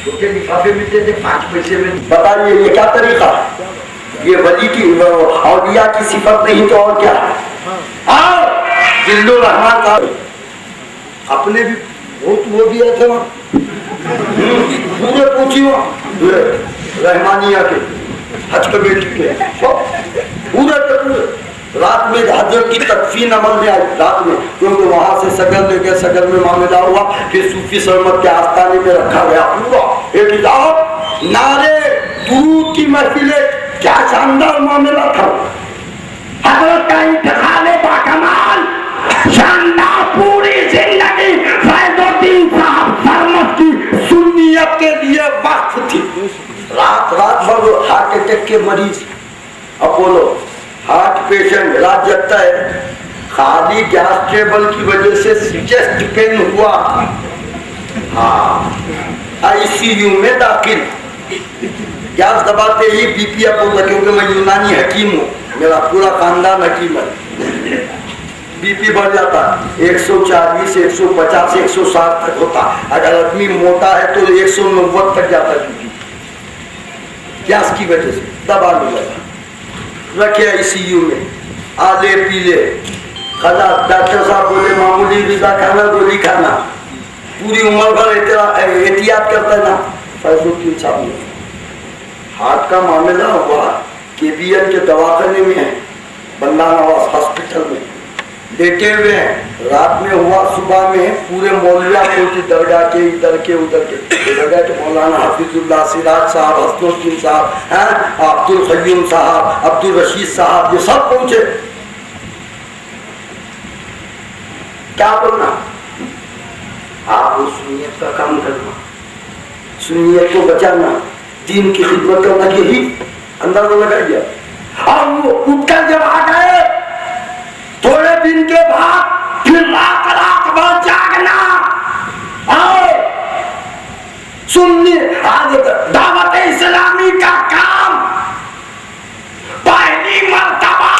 छोटे लिफाफे मिलते थे 5 पैसे में। बताइए ये क्या तरीका? ये वली की औलिया की सिफत नहीं तो और क्या है? जिल्लुर रहमान साहब अपने भी बहुत वो दिए थे वहाँ, पूरे पूछी वहाँ रहमानिया के हज कमेटी के पूरे रात में हजरत की तकफीन अमल में आई रात में, क्योंकि वहां से सगर ले गए, सगर में मामला हुआ, फिर सूफी सरमत के आस्थाने में रखा गया पूरा एक नारे दुरूद की महफिलें। क्या शानदार मामला था। हजरत का इंतकाल बाकमाल शानदार, पूरी जिंदगी फैजुद्दीन साहब सरमत की सुन्नियत के लिए वक्त थी। रात भर हार्ट अटैक के मरीज, अपोलो हार्ट पेशेंट, रात जगता है, खाली गैस ट्रबल की वजह से चेस्ट पेन हुआ, हाँ आईसीयू में दाखिल, गैस दबाते ही बीपी अप होता, क्योंकि मैं यूनानी हकीम हूँ, मेरा पूरा खानदान हकीम है। बीपी बढ़ जाता 140, 150, 160 तक होता। अगर आदमी मोटा है तो 190 तक जाता बीपी, गैस की वजह से दबा लगा, रखे आईसीयू में, आले पीले खला। डॉक्टर साहब बोले मामूली गिज़ा खाना, गोली खाना, पूरी उम्र भर एहतियात करता ना। फैजुद्दीन साहब ने हार्ट का मामला हुआ, केबीएन के दवाखाने में है, बंदा नवाज हॉस्पिटल में लेटे हुए हैं। रात में हुआ, सुबह में पूरे मौलविया पहुंचे, दरगाह के इधर के उधर के, दरगाह के मौलाना हाफिजुल्लाह सिराज साहब, हसनुद्दीन साहब, अब्दुल कय्यूम साहब, अब्दुल रशीद साहब, ये सब पहुंचे। क्या बोलना? आप उस सुन्नियत का काम करना, सुन्नियत को बचाना, दीन की खिदमत करना, यही अंदर को लगाइए। और वो उठकर जब आ गए, थोड़े दिन के बाद फिर रात भर जागना, और सुन्नी दावत इस्लामी का काम पहली मर्तबा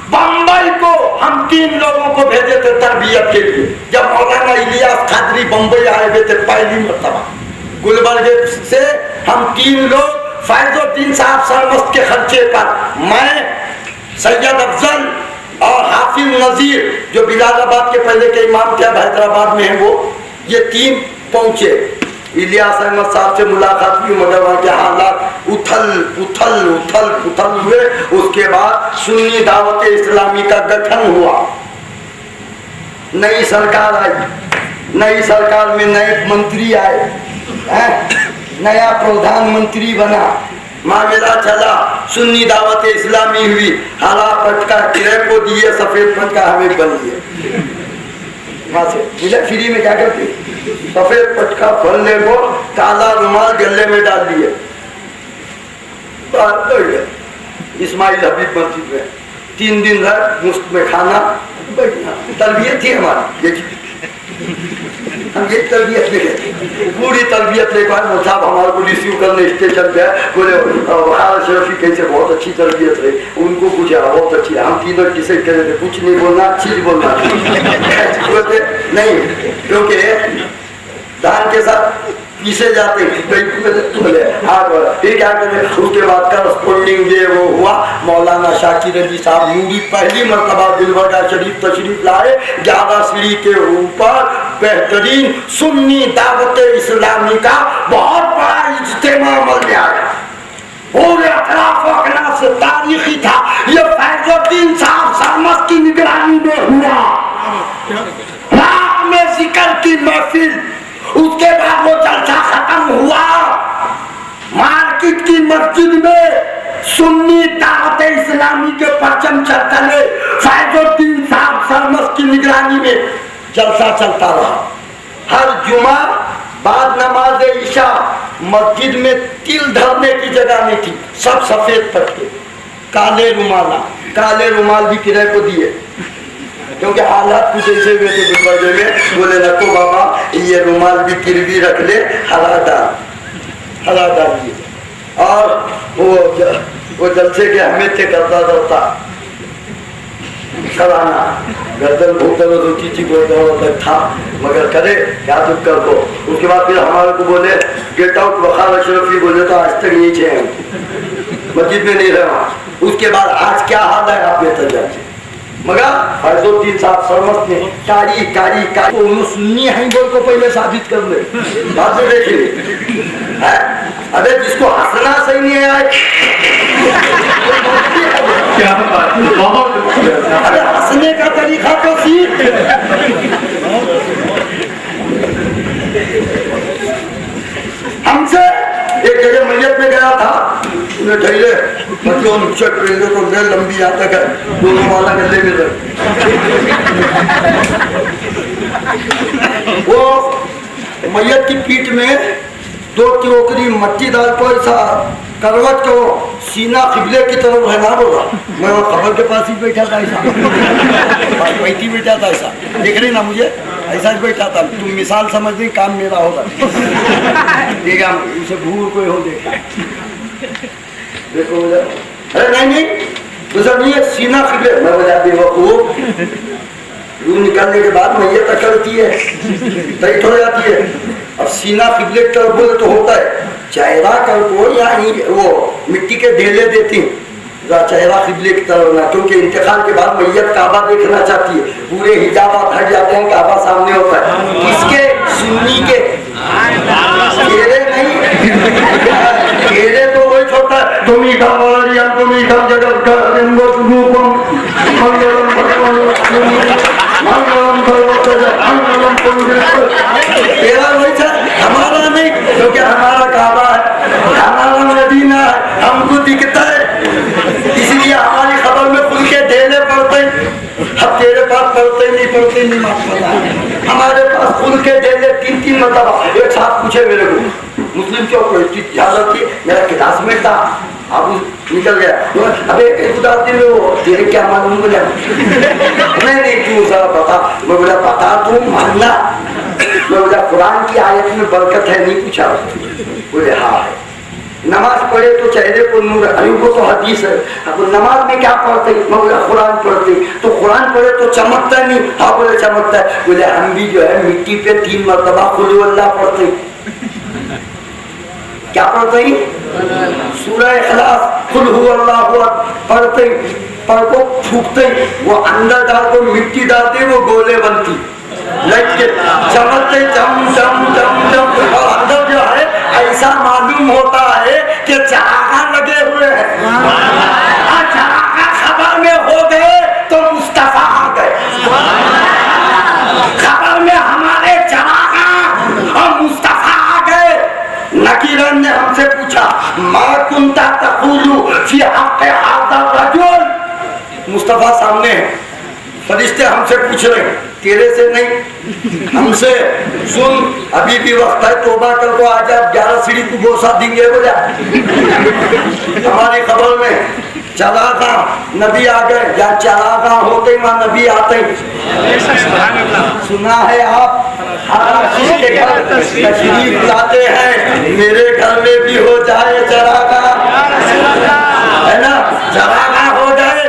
बंबई को हम 3 लोगों को भेजे थे तरबियत के लिए। जब मौलाना इलियास खादरी बंबई आए हुए थे पहली मर्तबा, गुलबर्ग से हम 3 लोग फैजुद्दीन साहब सरमस्त के खर्चे पर, मैं, सैयद अफजल और हाफिज नजीर जो बिलालाबाद के पहले के इमाम थे, हैदराबाद में है वो, ये 3 पहुंचे। इलियास अहमद साहब से मुलाकात हुई, मगर वहाँ के हालात उथल हुए। उसके बाद सुन्नी दावत इस्लामी का गठन हुआ, नई सरकार आई, नई सरकार में नए मंत्री आए, नया प्रधानमंत्री बना, मामला चला, सुन्नी दावत इस्लामी हुई, हरा पटका किले को दिए, सफेद पटका हमें बन दिए। वहां से मिले फ्री में, क्या करते, सफेद पटका पहनने को काला रुमाल गले में डाल दिए, इस्माइल हबीब मस्जिद में 3 दिन रह, मुफ्त में खाना, तरबियत थी हमारी, हम ये तरबियत ले गए, पूरी तरबियत लेकर साहब हमारे को रिसीव करने स्टेशन पे, बोले शरफी कैसे, बहुत अच्छी तरबियत रही, उनको पूछा बहुत अच्छी, हम तीनों डिसाइड कर रहे थे, कुछ नहीं बोलना, चीज बोलना बोलते नहीं, क्योंकि धान के साथ पीछे जाते बोले हाँ, फिर क्या करें। उसके बाद करस्पॉन्डिंग डे वो हुआ, मौलाना शाकिर अली साहब नूरी पहली मरतबा गुलबर्गा शरीफ तशरीफ लाए। 11 सीढ़ी के ऊपर बेहतरीन सुन्नी दावत इस्लामी का बहुत बड़ा इज्तिमा अमल में आया, पूरे अतराफ से तारीखी था। ये फैजुद्दीन साहब सरमस्त की निगरानी में हुआ, रात में जिक्र की महफिल, उसके बाद वो जलसा खत्म हुआ, मार्केट की मस्जिद में सुन्नी दावत इस्लामी के परचम चलते रहे, फैजुद्दीन साहब सरमस्त की निगरानी में जलसा चलता रहा। हर जुमा बाद नमाज ईशा मस्जिद में तिल धरने की जगह नहीं थी, सब सफेद पट्टे, काले रुमाल भी किराए को दिए, क्योंकि हालात कुछ ऐसे हुए थे गुलबर्गे में, बोले नको बाबा ये रुमाल भी गिरवी रख ले, हरा डाल दिए। और वो जलसे के हमें थे करता कराना, गर्दन बहुत दर्द होती थी, बहुत दर्द था, मगर करे क्या दुख कर दो। उसके बाद फिर हमारे को बोले गेट आउट वखार अशरफी, बोले तो आज तक नीचे हैं, मस्जिद में नहीं रहा। उसके बाद आज क्या हाल है आप बेहतर जाते, मगर फैजुद्दीन साहब सरमस्त ने कारी कारी कारी तो सुन्नी है बोल को पहले साबित कर ले, बाद में देखेंगे। अरे जिसको हंसना सही नहीं आए क्या बात, बहुत अरे हंसने का तरीका तो सीख। हमसे एक जगह मैयत में गया था, उन्हें ढैले मतलब शर्ट पहले तो ले लंबी आता है, दोनों वाला गले में रहे। वो मैयत की पीठ में 2 टोकरी मट्टी डाल को ऐसा करवट को सीना किबले की तरफ है ना, बोला मैं वो खबर के पास ही बैठा था, ऐसा बैठी बैठा था, ऐसा देख रही ना मुझे, ऐसा ही बैठा था। तुम मिसाल समझ नहीं, काम मेरा होगा देखा उसे भूल कोई हो देखा देखो बोला अरे नहीं नहीं दूसरा नहीं है, सीना किबले। मैं बोला बेवकूफ, रूह निकालने के बाद मैयत अकड़ती है, टाइट हो जाती है। अब सीना किबले की तरफ बोले तो होता है, चेहरा कर को या वो मिट्टी के ढेले देती चेहरा किबले की तरफ ना, क्योंकि इंतकाल के बाद मैयत काबा देखना चाहती है, पूरे हिजाबात हट जाते हैं, काबा सामने होता है। किसके? सुन्नी के, चेहरे नहीं, चेहरे तो वही छोटा है। तुम जगत का तेरा वही था, हमारा नहीं, क्योंकि हमारा काबा है, हमारा मदीना है, हमको दिखता है, इसलिए हमारी खबर में खुल के ढेले पड़ते। अब तेरे पास पढ़ते नहीं मालूम, हमारे पास खुल के ढेले 3 मरतबा। एक साथ पूछे मेरे को मुस्लिम चौक हालत थी, मेरा क्लासमेट था, अब निकल गया। अबे एक दिन वो तेरे क्या मालूम, बोला नहीं क्यों सर पता। मैं बोला पता तुम मानना। मैं बोला कुरान की आयत में बरकत है, नहीं पूछा। बोले हाँ है। नमाज पढ़े तो चेहरे को नूर, अरे वो तो हदीस है। अब नमाज में क्या पढ़ते? मैं बोला कुरान पढ़ते। तो कुरान पढ़े तो चमकता नहीं? हाँ बोले चमकता है। बोले हम भी जो है मिट्टी पे 3 मरतबा कुल अल्लाह पढ़ते। क्या पढ़ते ही? सूरह इखलास कुल हु अल्लाहु पढ़ते, पर को फूकते, वो अंदर डाल को मिट्टी डालते, वो गोले बनती, लग के चमकते चम चम चम चम, और अंदर जो है ऐसा मालूम होता है कि चरागा लगे हुए हैं। चरागा खबर में हो गए तो मुस्तफा आ गए। खबर में हमारे चरागा और मुस्तफा आ गए। नकीरन ने हमसे पूछा मा कुंता तक़ूलु फी हक़्क़ि हाज़ा रजुल। मुस्तफा सामने है, फरिश्ते हमसे पूछ रहे, तेरे से नहीं हमसे। सुन अभी भी वक्त है, तौबा कर को आज आप 11 सीढ़ी को बोसा देंगे। बोला हमारी खबर में चलागा नबी आ गए, या चलागा होते ही वहाँ नबी आते। सुना है आप के घर तशरीफ लाते हैं, मेरे घर में भी हो जाए चरागा, है ना? चरागा हो गए,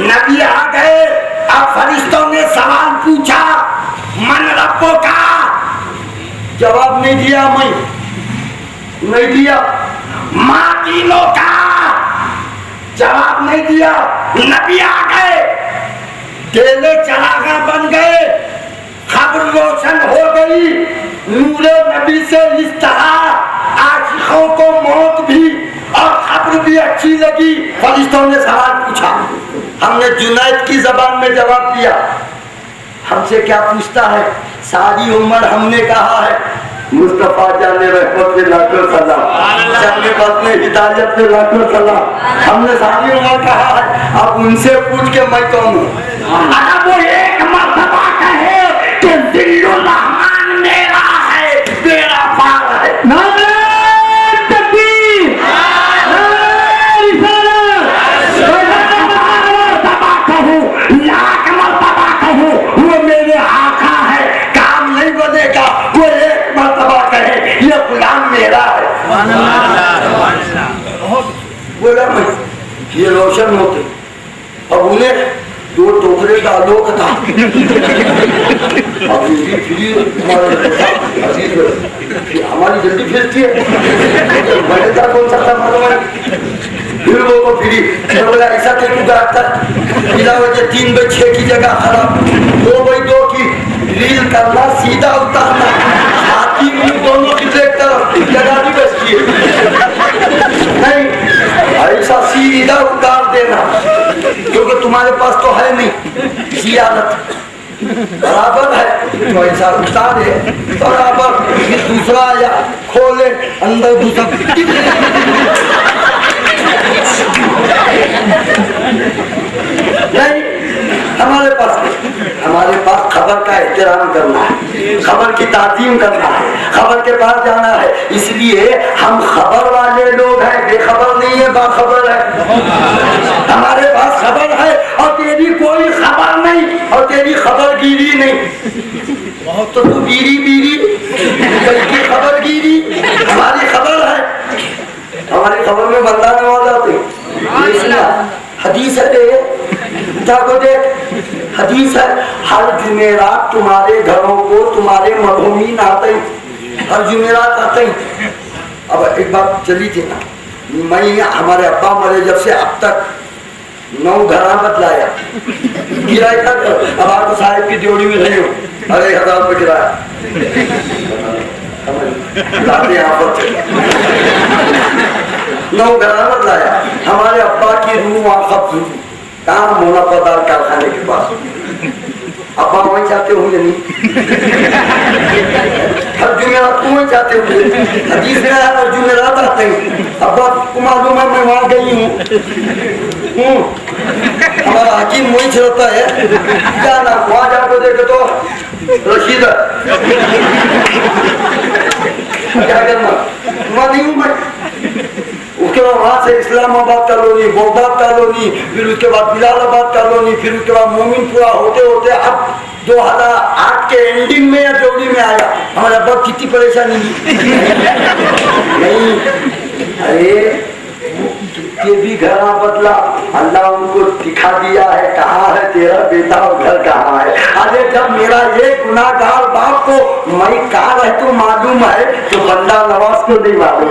नबी आ गए। अब फरिश्तों ने सवाल पूछा मन रब्बो का, जवाब नहीं दिया, मैं नहीं दिया। माँ तीनों का जवाब नहीं दिया। नबी आ गए, ढेले चरागा बन गए, खबर रोशन हो गई। नूरे नबी से इस तरह आशिकों को मौत भी और खबर भी अच्छी लगी। फरिश्तों ने सवाल पूछा, हमने जुनैद की जबान में जवाब दिया। हमसे क्या पूछता है? सारी उम्र हमने कहा है मुस्तफा जाने रहमत में लाखों सलाम, जाने बदले हिदायत में लाखों सलाम। हमने सारी उम्र कहा है, अब उनसे पूछ के मैं कौन हूँ? अगर वो एक मरतबा कहे कि दिल्लुल रहमान मेरा है, मेरा पार है, बोला मैं ये रोशन होते। अब उन्हें 2 टोकरे डालो था। अब ये फ्री हमारी जल्दी फिरती है, मजेदार कौन सा था मालूम है? फिर वो को फ्री बोला ऐसा क्यों गाता बिना वजह 3/6 की जगह खराब 2/2 की रील करना, सीधा उतारना, छाती मुंह दोनों की तरफ जगह नहीं बचती है, नहीं ऐसा सीधा उतार देना, क्योंकि तुम्हारे पास तो है नहीं सियानत बराबर है, तो ऐसा उतारे बराबर, फिर दूसरा या खोले अंदर दूसरा नहीं। हमारे पास खबर का एहतराम करना है, खबर की ताज़ीम करना है, खबर के पास जाना है, इसलिए हम खबर वाले लोग हैं, बेखबर नहीं है, बाखबर है। हमारे पास खबर है और तेरी कोई खबर नहीं और तेरी खबरगिरी नहीं, बहुत तो तू बीरी बल्कि खबरगिरी। हमारी खबर है, हमारी खबर में बंदा नवाज आते हदीस है, को देख हदीस है, हर जुमेरात तुम्हारे घरों को तुम्हारे मरहूमीन आते हैं, हर जुमेरात आते हैं। अब एक बात चली थी ना, मैं हमारे अब्बा मरे जब से अब तक 9 घरा बदलाया, किराए का अब आपको साहिब की ड्योड़ी में रही हूँ, अरे 1000 रुपये किराया 9 घरा बदलाया। हमारे अब्बा की रूह वाकफ काम होना पदार कारखाने के पास, अब्बा वहीं जाते होंगे नहीं, हर जुमेरात को वहीं जाते होंगे, हदीस में है हर जुमेरात आते हैं। अब्बा को मालूम है मैं वहाँ गई हूँ, हमारा हकीम वहीं चलता है, क्या ना वहाँ जाकर देखे तो रशीद क्या करना वहाँ नहीं हूँ मैं। उसके बाद वहाँ से इस्लामाबाद कॉलोनी, बगदाद कॉलोनी, फिर उसके बाद बिलालाबाद कॉलोनी, फिर उसके बाद मोमिनपुरा होते होते अब 2008 के एंडिंग में या जोड़ी में आया। हमारे अब्बा कितनी परेशानी नहीं, अरे कितने भी घर बदला, अल्लाह उनको दिखा दिया है कहाँ है तेरा बेटा और घर कहाँ है। अरे जब मेरा ये गुनाहगार बाप को मैं कहाँ रहता मालूम है तो बंदा नवाज को नहीं मालूम,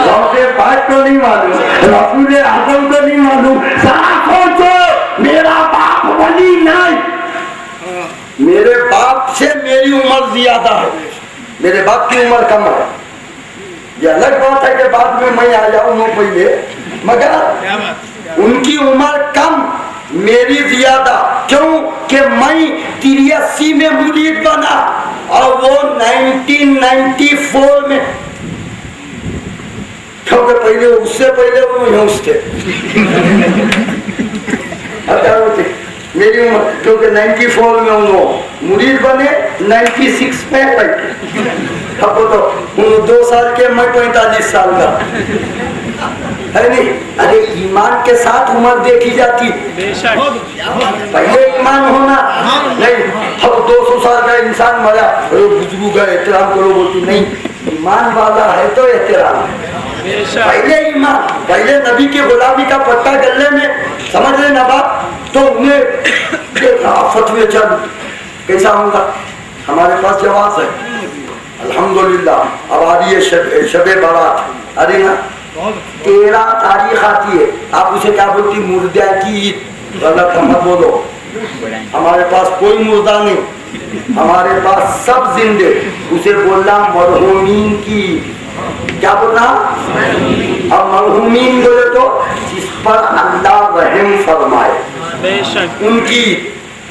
लौटे पाक को नहीं मालूम, रसूल आजम को नहीं मालूम। सोचो मेरा बाप वली नहीं, मेरे बाप से मेरी उम्र ज्यादा है, मेरे बाप की उम्र कम है। ये अलग बात है कि बाद में मैं आ जाऊँ पहले, मगर उनकी उम्र कम मेरी ज्यादा, क्यों कि मैं 83 में मुरीद बना और वो 1994 में, क्योंकि पहले उससे पहले वो होश थे मेरी उम्र, क्योंकि 94 में उन्होंने मुरीद बने, 96 में अब तो 2 साल के, मैं 45 साल का है नहीं। अरे ईमान के साथ उम्र देखी जाती, पहले ईमान होना नहीं। अब 200 साल का इंसान मरा, बुजुर्ग का एहतराम करो बोलती नहीं, ईमान वाला है तो एहतराम है। पहले ईमान, पहले नबी के गुलामी का पट्टा गले में समझ रहे ना बात, तो उन्हें फतवे चल कैसा होगा। हमारे पास जवाब है अल्हम्दुलिल्लाह। अब आ रही है शबे बारात, अरे ना 13 तारीख आती है, आप उसे क्या बोलती मुर्दा की ईद, गलत मत बोलो। हमारे पास कोई मुर्दा नहीं, हमारे पास सब जिंदे, उसे बोलना मरहूमीन की, क्या बोलना। अब मरहूमीन बोले तो जिस पर अल्लाह रहम फरमाए उनकी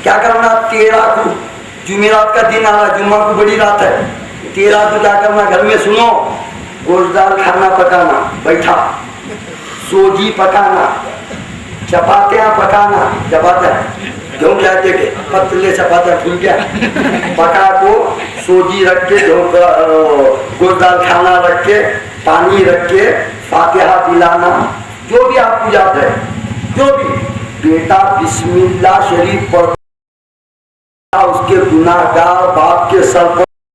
क्या करना। 13 को जुमेरात का दिन आ रहा, जुम्मा को बड़ी रात है, 13 को क्या करना, घर में सुनो गोश्तदार खाना पकाना, बैठा सोजी पकाना, चपातियाँ पकाना, चपातियाँ जो कहते के पतले चपातियाँ फूल गया पका को सोजी रख के, गोश्तदार खाना रख के, पानी रख के, फातिहा दिलाना, जो भी आपको याद है, जो भी बेटा बिस्मिल्लाह शरीफ पढ़, उसके गुनाहगार बाप के सर पर